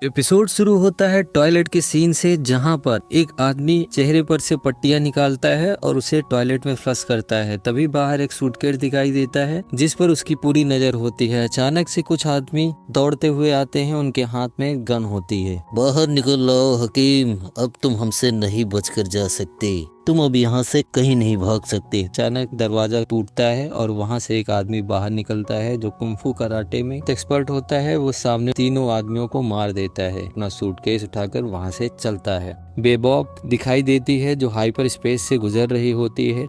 Episode शुरू होता है टॉयलेट के सीन से, जहां पर एक आदमी चेहरे पर से पट्टियां निकालता है और उसे टॉयलेट में फ्लश करता है। तभी बाहर एक सूटकेस दिखाई देता है जिस पर उसकी पूरी नजर होती है। अचानक से कुछ आदमी दौड़ते हुए आते हैं, उनके हाथ में गन होती है। बाहर निकल आओ हकीम, अब तुम हमसे नहीं बचकर जा सकते, तुम अब यहाँ से कहीं नहीं भाग सकते। अचानक दरवाजा टूटता है और वहाँ से एक आदमी बाहर निकलता है जो कुंफू कराटे में एक्सपर्ट होता है। वो सामने तीनों आदमियों को मार देता है, अपना सूटकेस उठाकर वहाँ से चलता है। बेबॉब दिखाई देती है जो हाइपर स्पेस से गुजर रही होती है।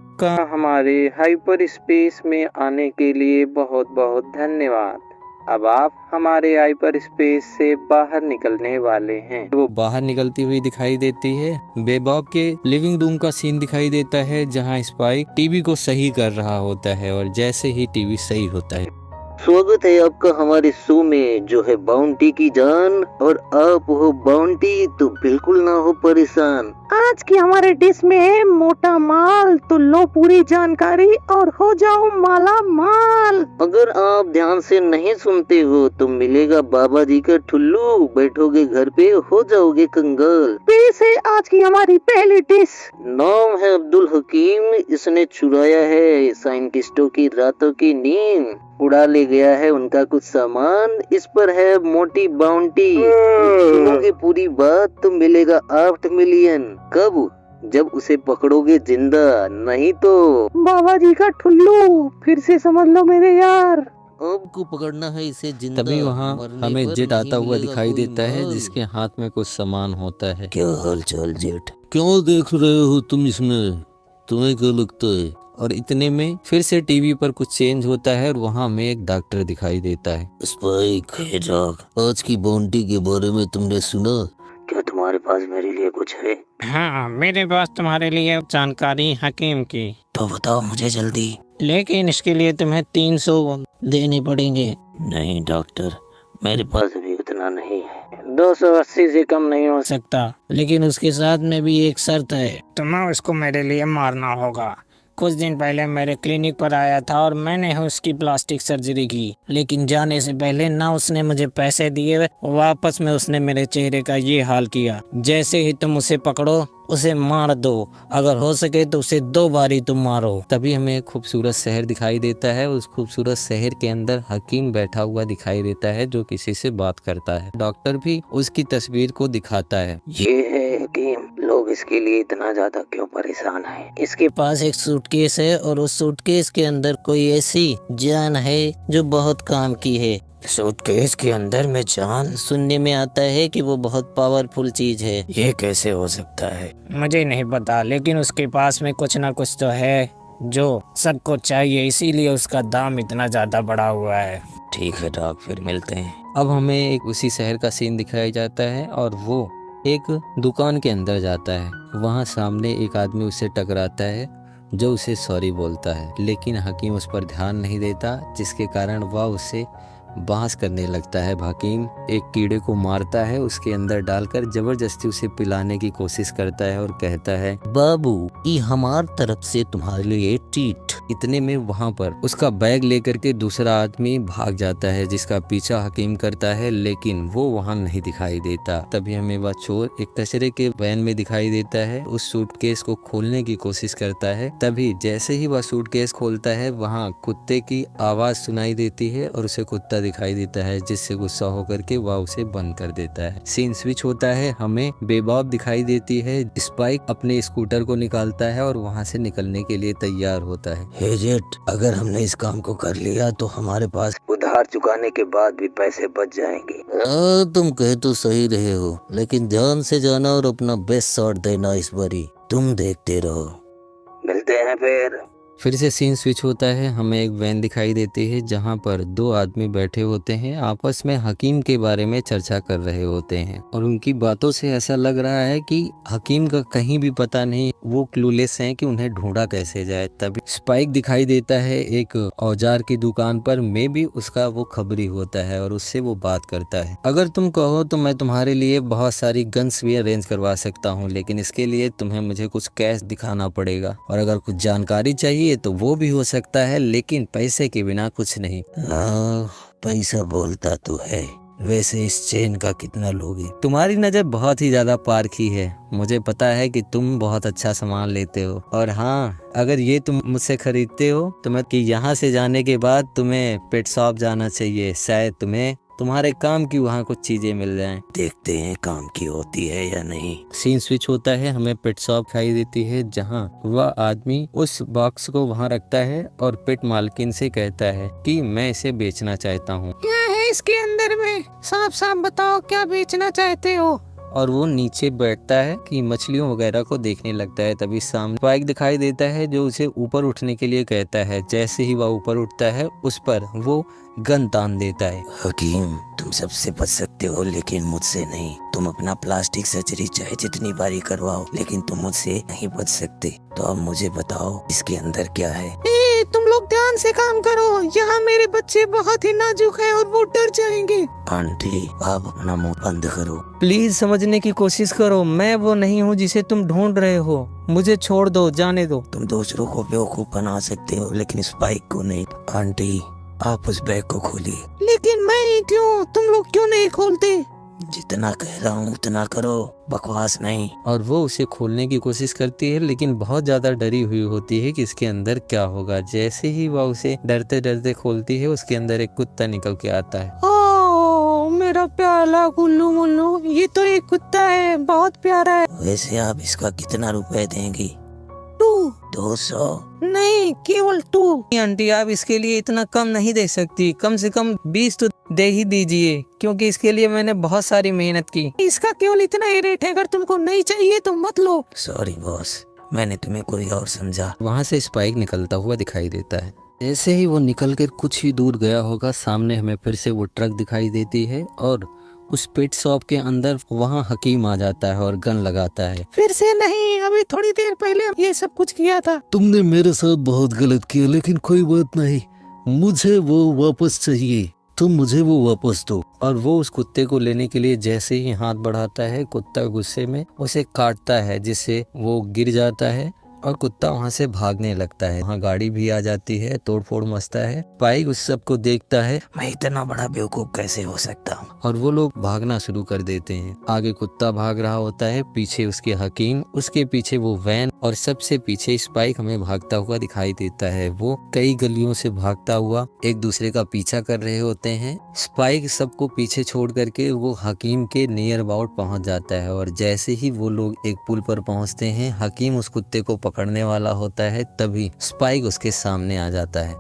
हमारे हाइपर स्पेस में आने के लिए बहुत बहुत धन्यवाद। अब आप हमारे हाइपर स्पेस से बाहर निकलने वाले हैं। वो बाहर निकलती हुई दिखाई देती है। बेबॉब के लिविंग रूम का सीन दिखाई देता है जहां स्पाइक टीवी को सही कर रहा होता है और जैसे ही टीवी सही होता है, स्वागत है आपका हमारे शो में जो है बाउंटी की जान, और आप हो बाउंटी तो बिल्कुल ना हो परेशान। आज की हमारे डिश में है मोटा माल, तो लो पूरी जानकारी और हो जाओ माला माल। अगर आप ध्यान से नहीं सुनते हो तो मिलेगा बाबा जी का ठुल्लू, बैठोगे घर पे हो जाओगे कंगाल। पेश है आज की हमारी पहली डिश। नाम है अब्दुल हकीम, इसने चुराया है साइंटिस्टों की रातों की नींद, उड़ा ले गया है उनका कुछ सामान, इस पर है मोटी बाउंटी। सुनोगे पूरी बात तो मिलेगा 8 मिलियन। कब? जब उसे पकड़ोगे जिंदा, नहीं तो बाबा जी का ठुल्लू, फिर से समझ लो मेरे यार। आपको पकड़ना है इसे जिंदा। तभी वहाँ हमें जेट आता हुआ दिखाई देता है जिसके हाथ में कुछ सामान होता है। क्या हाल चाल जेट? क्यों देख रहे हो तुम इसमें, तुम्हें क्या लगता है? और इतने में फिर से टीवी पर कुछ चेंज होता है और वहाँ हमें एक डॉक्टर दिखाई देता है। स्पाइक, आज की बाउंटी के बारे में तुमने सुना? क्या तुम्हारे पास मेरे लिए कुछ है? हाँ, मेरे पास तुम्हारे लिए जानकारी हकीम की। तो बताओ मुझे जल्दी। लेकिन इसके लिए तुम्हें 300 देने पड़ेंगे। नहीं डॉक्टर, मेरे पास अभी उतना नहीं है। 280 से कम नहीं हो सकता, लेकिन उसके साथ में भी एक शर्त है, तुम्हें उसको मेरे लिए मारना होगा। कुछ दिन पहले मेरे क्लिनिक पर आया था और मैंने उसकी प्लास्टिक सर्जरी की, लेकिन जाने से पहले ना उसने मुझे पैसे दिए, वापस में उसने मेरे चेहरे का ये हाल किया। जैसे ही तुम उसे पकड़ो उसे मार दो, अगर हो सके तो उसे 2 बारी तुम मारो। तभी हमें एक खूबसूरत शहर दिखाई देता है। उस खूबसूरत शहर के अंदर हकीम बैठा हुआ दिखाई देता है जो किसी से बात करता है। डॉक्टर भी उसकी तस्वीर को दिखाता है। ये है हकीम, लोग इसके लिए इतना ज्यादा क्यों परेशान है? इसके पास एक सूटकेस है और उस सूटकेस के अंदर कोई ऐसी जान है जो बहुत काम की है। सूटकेस के अंदर में जान? सुनने में आता है कि वो बहुत पावरफुल चीज है, ये कैसे हो सकता है? मुझे नहीं पता, लेकिन उसके पास में कुछ ना कुछ तो है जो सबको चाहिए, इसीलिए उसका दाम इतना ज्यादा बढ़ा हुआ है। ठीक है डॉक, फिर मिलते हैं। अब हमें एक उसी शहर का सीन दिखाया जाता है और वो एक दुकान के अंदर जाता है। वहाँ सामने एक आदमी उससे टकराता है जो उसे सॉरी बोलता है, लेकिन हकीम उस पर ध्यान नहीं देता, जिसके कारण वह उससे बहस करने लगता है। हकीम एक कीड़े को मारता है, उसके अंदर डालकर जबरदस्ती उसे पिलाने की कोशिश करता है और कहता है, बाबू ये हमार तरफ से तुम्हारे लिए ट्रीट। इतने में वहाँ पर उसका बैग लेकर के दूसरा आदमी भाग जाता है, जिसका पीछा हकीम करता है, लेकिन वो वहाँ नहीं दिखाई देता। तभी हमें वह चोर एक कचरे के वैन में दिखाई देता है, उस सूटकेस को खोलने की कोशिश करता है। तभी जैसे ही वह सूटकेस खोलता है वहाँ कुत्ते की आवाज सुनाई देती है और उसे कुत्ता दिखाई देता है, जिससे गुस्सा होकर के वह उसे बंद कर देता है। सीन स्विच होता है, हमें बेबॉब दिखाई देती है। स्पाइक अपने स्कूटर को निकालता है और वहाँ से निकलने के लिए तैयार होता है। हे जेट, अगर हमने इस काम को कर लिया तो हमारे पास उधार चुकाने के बाद भी पैसे बच जाएंगे। तुम कह तो सही रहे हो, लेकिन ध्यान से जाना और अपना बेस्ट शॉट देना इस बारी। तुम देखते रहो, मिलते हैं फिर से सीन स्विच होता है, हमें एक वैन दिखाई देती है जहां पर 2 आदमी बैठे होते हैं, आपस में हकीम के बारे में चर्चा कर रहे होते हैं और उनकी बातों से ऐसा लग रहा है कि हकीम का कहीं भी पता नहीं, वो क्लूलेस हैं कि उन्हें ढूंढा कैसे जाए। तभी स्पाइक दिखाई देता है एक औजार की दुकान पर, में भी उसका वो खबरी होता है और उससे वो बात करता है। अगर तुम कहो तो मैं तुम्हारे लिए बहुत सारी गन्स भी अरेंज करवा सकता हूँ, लेकिन इसके लिए तुम्हें मुझे कुछ कैश दिखाना पड़ेगा, और अगर कुछ जानकारी चाहिए तो वो भी हो सकता है, लेकिन पैसे के बिना कुछ नहीं। पैसा बोलता तो है, वैसे इस चेन का कितना लोगे? तुम्हारी नजर बहुत ही ज्यादा पारखी है। मुझे पता है कि तुम बहुत अच्छा सामान लेते हो, और हाँ, अगर ये तुम मुझसे खरीदते हो तो मैं कि यहाँ से जाने के बाद तुम्हें पेट शॉप जाना चाहिए। शायद तुम्हें तुम्हारे काम की वहाँ कुछ चीजें मिल जाएं। देखते हैं काम की होती है या नहीं। सीन स्विच होता है, हमें पेट शॉप दिखाई देती है जहाँ वह आदमी उस बॉक्स को वहाँ रखता है और पेट मालकिन से कहता है कि मैं इसे बेचना चाहता हूँ। क्या है इसके अंदर में? साफ साफ बताओ, क्या बेचना चाहते हो? और वो नीचे बैठता है कि मछलियों वगैरह को देखने लगता है। तभी सामने स्पाइक दिखाई देता है जो उसे ऊपर उठने के लिए कहता है। जैसे ही वह ऊपर उठता है उस पर वो गन तान देता है। हकीम, तुम सबसे बच सकते हो लेकिन मुझसे नहीं। तुम अपना प्लास्टिक सर्जरी चाहे जितनी बारी करवाओ लेकिन तुम मुझसे नहीं बच सकते। तो अब मुझे बताओ इसके अंदर क्या है? तुम लोग ध्यान से काम करो, यहाँ मेरे बच्चे बहुत ही नाजुक हैं और वो डर जाएंगे। आंटी, आप अपना मुंह बंद करो। प्लीज समझने की कोशिश करो, मैं वो नहीं हूँ जिसे तुम ढूंढ रहे हो। मुझे छोड़ दो, जाने दो। तुम दूसरों को बेवकूफ बना सकते हो लेकिन स्पाइक को नहीं। आंटी, आप उस बैग को खोलिए। लेकिन मैं ही क्यों? तुम लोग क्यों नहीं खोलते? जितना कह रहा हूँ उतना करो, बकवास नहीं। और वो उसे खोलने की कोशिश करती है लेकिन बहुत ज्यादा डरी हुई होती है कि इसके अंदर क्या होगा। जैसे ही वह उसे डरते डरते खोलती है उसके अंदर एक कुत्ता निकल के आता है। ओह, मेरा प्याला गुल्लू मुल्लू, ये तो एक कुत्ता है, बहुत प्यारा है। वैसे आप इसका कितना रुपए देंगी? 200? नहीं, केवल 2। आंटी, आप इसके लिए इतना कम नहीं दे सकती। कम से कम 20 तो दे ही दीजिए, क्योंकि इसके लिए मैंने बहुत सारी मेहनत की। इसका केवल इतना ही रेट है, अगर तुमको नहीं चाहिए तो मत लो। सॉरी बॉस, मैंने तुम्हें कोई और समझा। वहाँ से स्पाइक निकलता हुआ दिखाई देता है। जैसे ही वो निकल कर कुछ ही दूर गया होगा, सामने हमें फिर से वो ट्रक दिखाई देती है और उस पेट शॉप के अंदर वहाँ हकीम आ जाता है और गन लगाता है। फिर से नहीं, अभी थोड़ी देर पहले ये सब कुछ किया था। तुमने मेरे साथ बहुत गलत किया, लेकिन कोई बात नहीं, मुझे वो वापस चाहिए। तुम मुझे वो वापस दो। और वो उस कुत्ते को लेने के लिए जैसे ही हाथ बढ़ाता है, कुत्ता गुस्से में उसे काटता है, जिससे वो गिर जाता है और कुत्ता वहाँ से भागने लगता है। वहाँ गाड़ी भी आ जाती है, तोड़फोड़ मचता है। स्पाइक उस सब को देखता है, मैं इतना बड़ा बेवकूफ कैसे हो सकता हूँ, और वो लोग भागना शुरू कर देते हैं। आगे कुत्ता भाग रहा होता है, पीछे उसके हकीम, उसके पीछे वो वैन, और सबसे पीछे स्पाइक हमें भागता हुआ दिखाई देता है। वो कई गलियों से भागता हुआ एक दूसरे का पीछा कर रहे होते हैं। स्पाइक सबको पीछे छोड़ करके वो हकीम के नियर अबाउट पहुंच जाता है, और जैसे ही वो लोग एक पुल पर पहुंचते हैं, हकीम उस कुत्ते को पकड़ने वाला होता है, तभी स्पाइक उसके सामने आ जाता है।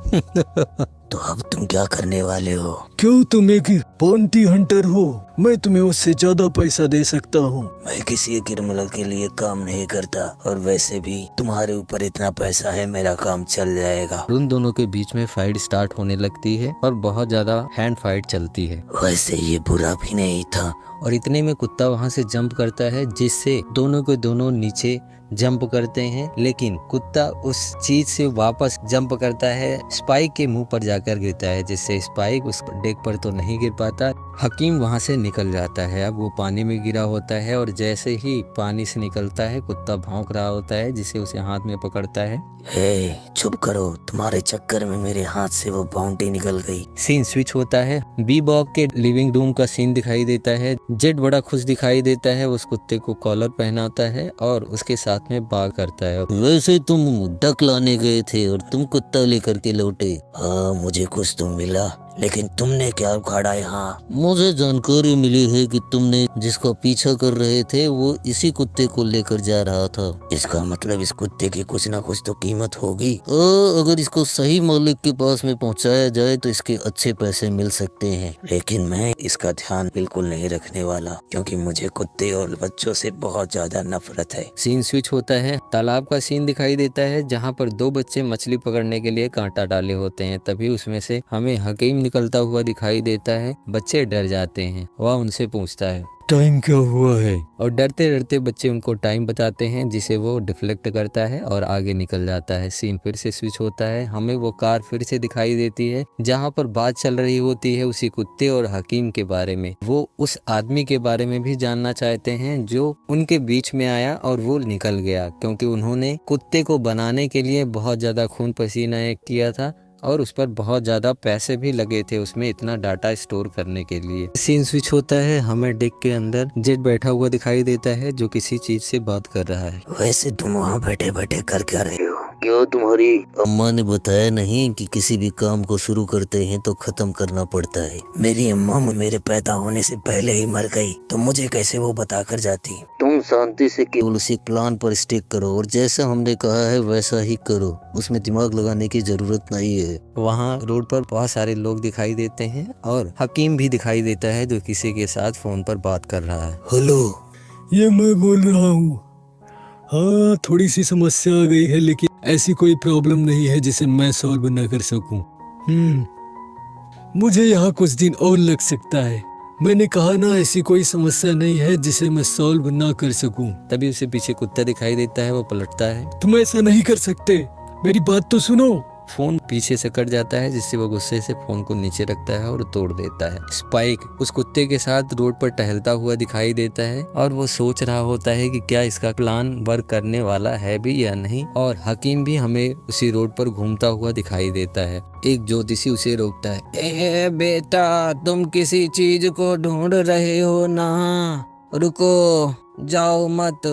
तो अब तुम क्या करने वाले हो? क्यों, तुम एक बाउंटी हंटर हो? मैं तुम्हें उससे ज्यादा पैसा दे सकता हूँ। मैं किसी क्रिमिनल के लिए काम नहीं करता, और वैसे भी तुम्हारे ऊपर इतना पैसा है, मेरा काम चल जाएगा। उन दोनों के बीच में फाइट स्टार्ट होने लगती है और बहुत ज्यादा हैंड फाइट चलती है। वैसे ये बुरा भी नहीं था, और इतने में कुत्ता वहाँ से जंप करता है, जिससे दोनों के दोनों नीचे जंप करते हैं। लेकिन कुत्ता उस चीज से वापस जंप करता है, स्पाइक के मुंह पर जाकर गिरता है, जिससे स्पाइक उस डेक पर तो नहीं गिर पाता। हकीम वहां से निकल जाता है। अब वो पानी में गिरा होता है, और जैसे ही पानी से निकलता है, कुत्ता भौंक रहा होता है, जिसे उसे हाथ में पकड़ता है। हे, चुप करो, तुम्हारे चक्कर में मेरे हाथ से वो बाउंटी निकल गई। सीन स्विच होता है, बी बॉब के लिविंग रूम का सीन दिखाई देता है। जेड बड़ा खुश दिखाई देता है, उस कुत्ते को कॉलर पहनाता है और उसके साथ में बाग करता है। वैसे तुम डक लाने गए थे और तुम कुत्ता लेकर के लौटे। हाँ, मुझे कुछ तो मिला, लेकिन तुमने क्या उखाड़ा यहाँ? मुझे जानकारी मिली है कि तुमने जिसका पीछा कर रहे थे वो इसी कुत्ते को लेकर जा रहा था। इसका मतलब इस कुत्ते की कुछ ना कुछ तो कीमत होगी। अगर इसको सही मालिक के पास में पहुंचाया जाए तो इसके अच्छे पैसे मिल सकते हैं, लेकिन मैं इसका ध्यान बिल्कुल नहीं रखने वाला, क्योंकि मुझे कुत्ते और बच्चों से बहुत ज्यादा नफरत है। सीन स्विच होता है, तालाब का सीन दिखाई देता है, जहाँ पर 2 बच्चे मछली पकड़ने के लिए कांटा डाले होते हैं। तभी उसमें से हमें हकीम निकलता हुआ दिखाई देता है। बच्चे डर जाते हैं। वह उनसे पूछता है, टाइम क्या हुआ है? और डरते डरते बच्चे उनको टाइम बताते हैं, जिसे वो डिफ्लेक्ट करता है और आगे निकल जाता है। सीन फिर से स्विच होता है, हमें वो कार फिर से दिखाई देती है, जहाँ पर बात चल रही होती है उसी कुत्ते और हकीम के बारे में। वो उस आदमी के बारे में भी जानना चाहते हैं जो उनके बीच में आया और वो निकल गया, क्योंकि उन्होंने कुत्ते को बनाने के लिए बहुत ज्यादा खून पसीना किया था, और उस पर बहुत ज़्यादा पैसे भी लगे थे उसमें इतना डाटा स्टोर करने के लिए। सीन स्विच होता है, हमें डेक के अंदर जेट बैठा हुआ दिखाई देता है जो किसी चीज से बात कर रहा है। वैसे तुम वहाँ बैठे बैठे कर क्या रहे हो? क्यों तुम्हारी अम्मा ने बताया नहीं कि किसी भी काम को शुरू करते हैं तो खत्म करना पड़ता है? मेरी अम्मा मेरे पैदा होने से पहले ही मर गई, तो मुझे कैसे वो बता कर जाती? तुम शांति से केवल उसी प्लान पर स्टिक करो और जैसा हमने कहा है वैसा ही करो, उसमें दिमाग लगाने की जरूरत नहीं है। वहाँ रोड पर बहुत सारे लोग दिखाई देते हैं और हकीम भी दिखाई देता है जो किसी के साथ फोन पर बात कर रहा है। हेलो, ये मैं बोल रहा हूँ। हाँ, थोड़ी सी समस्या आ गई है, लेकिन ऐसी कोई प्रॉब्लम नहीं है जिसे मैं सॉल्व न कर सकूं। मुझे यहाँ कुछ दिन और लग सकता है। मैंने कहा ना, ऐसी कोई समस्या नहीं है जिसे मैं सॉल्व ना कर सकूं। तभी उसे पीछे कुत्ता दिखाई देता है, वो पलटता है। तुम ऐसा नहीं कर सकते, मेरी बात तो सुनो। फोन पीछे से कट जाता है जिससे वो गुस्से से फोन को नीचे रखता है और तोड़ देता है। स्पाइक उस कुत्ते के साथ रोड पर टहलता हुआ दिखाई देता है और वो सोच रहा होता है कि क्या इसका प्लान वर्क करने वाला है भी या नहीं। और हकीम भी हमें उसी रोड पर घूमता हुआ दिखाई देता है। एक ज्योतिषी उसे रोकता है। ए बेटा, तुम किसी चीज को ढूंढ रहे हो ना? रुको, जाओ मत।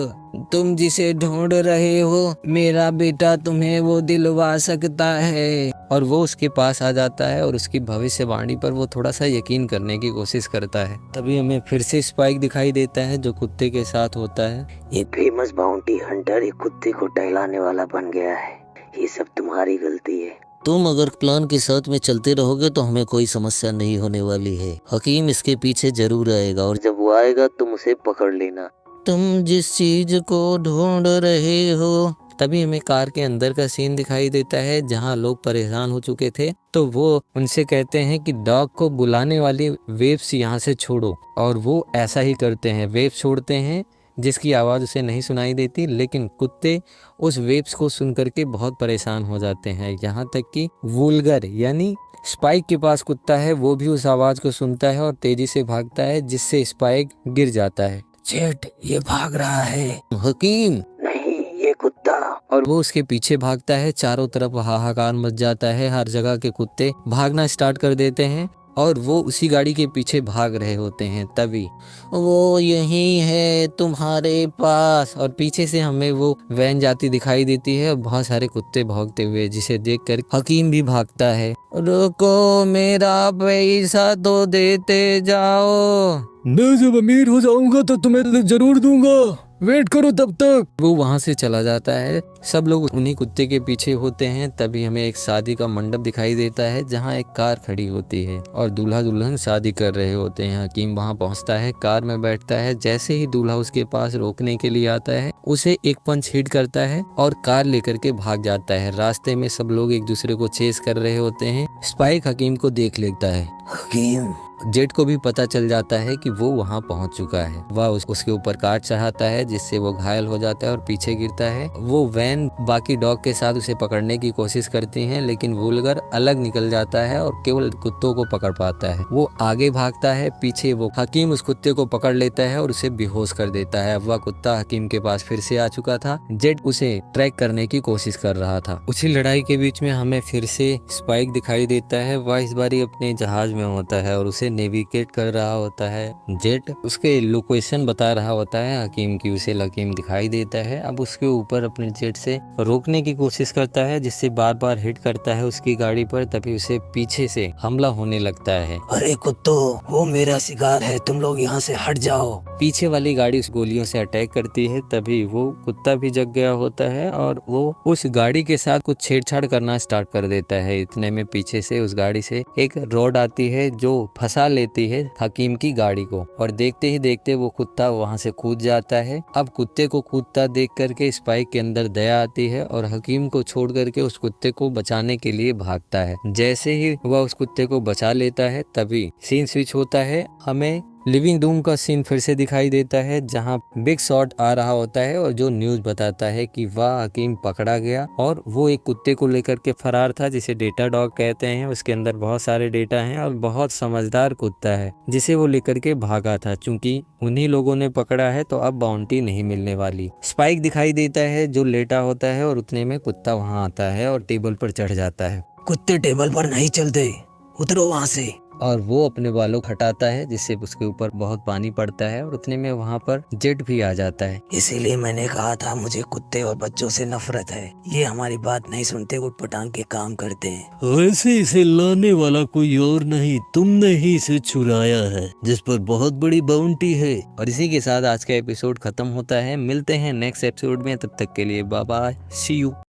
तुम जिसे ढूंढ रहे हो, मेरा बेटा तुम्हें वो दिलवा सकता है। और वो उसके पास आ जाता है और उसकी भविष्यवाणी पर वो थोड़ा सा यकीन करने की कोशिश करता है। तभी हमें फिर से स्पाइक दिखाई देता है जो कुत्ते के साथ होता है। एक फेमस बाउंटी हंटर एक कुत्ते को टहलाने वाला बन गया है। ये सब तुम्हारी गलती है। तुम अगर प्लान के साथ में चलते रहोगे तो हमें कोई समस्या नहीं होने वाली है। हकीम इसके पीछे जरूर आएगा और जब वो आएगा तुम उसे पकड़ लेना। तुम जिस चीज को ढूंढ रहे हो। तभी हमें कार के अंदर का सीन दिखाई देता है जहां लोग परेशान हो चुके थे, तो वो उनसे कहते हैं कि डॉग को बुलाने वाली वेव्स यहाँ से छोड़ो। और वो ऐसा ही करते हैं, वेव्स छोड़ते हैं जिसकी आवाज़ उसे नहीं सुनाई देती, लेकिन कुत्ते उस वेव्स को सुन करके बहुत परेशान हो जाते हैं। यहाँ तक कि वुल्गर यानी स्पाइक के पास कुत्ता है, वो भी उस आवाज़ को सुनता है और तेजी से भागता है जिससे स्पाइक गिर जाता है। जेट, ये भाग रहा है। हकीम, नहीं, ये कुत्ता। और वो उसके पीछे भागता है। चारों तरफ हाहाकार मच जाता है, हर जगह के कुत्ते भागना स्टार्ट कर देते हैं और वो उसी गाड़ी के पीछे भाग रहे होते हैं। तभी वो यही है तुम्हारे पास। और पीछे से हमें वो वैन जाती दिखाई देती है और बहुत सारे कुत्ते भागते हुए, जिसे देखकर हकीम भी भागता है। रुको, मेरा पैसा तो देते जाओ। मैं जब अमीर हो जाऊंगा तो तुम्हें जरूर दूंगा, वेट करो तब तक। वो वहां से चला जाता है। सब लोग उन्हीं कुत्ते के पीछे होते हैं। तभी हमें एक शादी का मंडप दिखाई देता है जहां एक कार खड़ी होती है और दूल्हा दुल्हन शादी कर रहे होते हैं। हकीम वहां पहुंचता है, कार में बैठता है। जैसे ही दूल्हा उसके पास रोकने के लिए आता है, उसे एक पंच हिट करता है और कार लेकर के भाग जाता है। रास्ते में सब लोग एक दूसरे को चेस कर रहे होते हैं। स्पाइक हकीम को देख लेता है। हकीम, जेट को भी पता चल जाता है कि वो वहां पहुंच चुका है। वह उसके ऊपर कार चढ़ाता है जिससे वो घायल हो जाता है और पीछे गिरता है। वो वैन बाकी डॉग के साथ उसे पकड़ने की कोशिश करती है, लेकिन वुल्गर अलग निकल जाता है और केवल कुत्तों को पकड़ पाता है। वो आगे भागता है, पीछे वो हकीम उस कुत्ते को पकड़ लेता है और उसे बेहोश कर देता है। वह कुत्ता हकीम के पास फिर से आ चुका था। जेट उसे ट्रैक करने की कोशिश कर रहा था। उसी लड़ाई के बीच में हमें फिर से स्पाइक दिखाई देता है। वह इस बारी अपने जहाज में होता है और उसे नेविगेट कर रहा होता है। जेट उसके लोकेशन बता रहा होता है हकीम की। उसे हकीम दिखाई देता है। अब उसके ऊपर अपने जेट से रोकने की कोशिश करता है जिससे बार बार हिट करता है उसकी गाड़ी पर। तभी उसे पीछे से हमला होने लगता है। अरे कुत्तों, वो मेरा शिकार है, तुम लोग यहाँ से हट जाओ। पीछे वाली गाड़ी उस गोलियों से अटैक करती है। तभी वो कुत्ता भी जग गया होता है और वो उस गाड़ी के साथ कुछ छेड़छाड़ करना स्टार्ट कर देता है। इतने में पीछे से उस गाड़ी से एक रॉड आती है जो फंसा लेती है हकीम की गाड़ी को और देखते ही देखते वो कुत्ता वहां से कूद जाता है। अब कुत्ते को कूदता देख करके स्पाइक के अंदर दया आती है और हकीम को छोड़ करके उस कुत्ते को बचाने के लिए भागता है। जैसे ही वह उस कुत्ते को बचा लेता है तभी सीन स्विच होता है। हमें लिविंग रूम का सीन फिर से दिखाई देता है जहां बिग शॉट आ रहा होता है और जो न्यूज बताता है कि वह हकीम पकड़ा गया और वो एक कुत्ते को लेकर के फरार था जिसे डेटा डॉग कहते हैं। उसके अंदर बहुत सारे डेटा हैं और बहुत समझदार कुत्ता है जिसे वो लेकर के भागा था। चूंकि उन्हीं लोगों ने पकड़ा है तो अब बाउंटी नहीं मिलने वाली। स्पाइक दिखाई देता है जो लेटा होता है और उतने में कुत्ता वहां आता है और टेबल पर चढ़ जाता है। कुत्ते टेबल पर नहीं चलते, उतरो वहाँ से। और वो अपने बालों को हटाता है जिससे उसके ऊपर बहुत पानी पड़ता है और उतने में वहाँ पर जेट भी आ जाता है। इसीलिए मैंने कहा था मुझे कुत्ते और बच्चों से नफरत है। ये हमारी बात नहीं सुनते, उठपटांग के काम करते हैं। वैसे इसे लाने वाला कोई और नहीं, तुमने ही इसे चुराया है, जिस पर बहुत बड़ी बाउंटी है। और इसी के साथ आज का एपिसोड खत्म होता है। मिलते हैं नेक्स्ट एपिसोड में, तब तक के लिए बाय बाय, सी यू।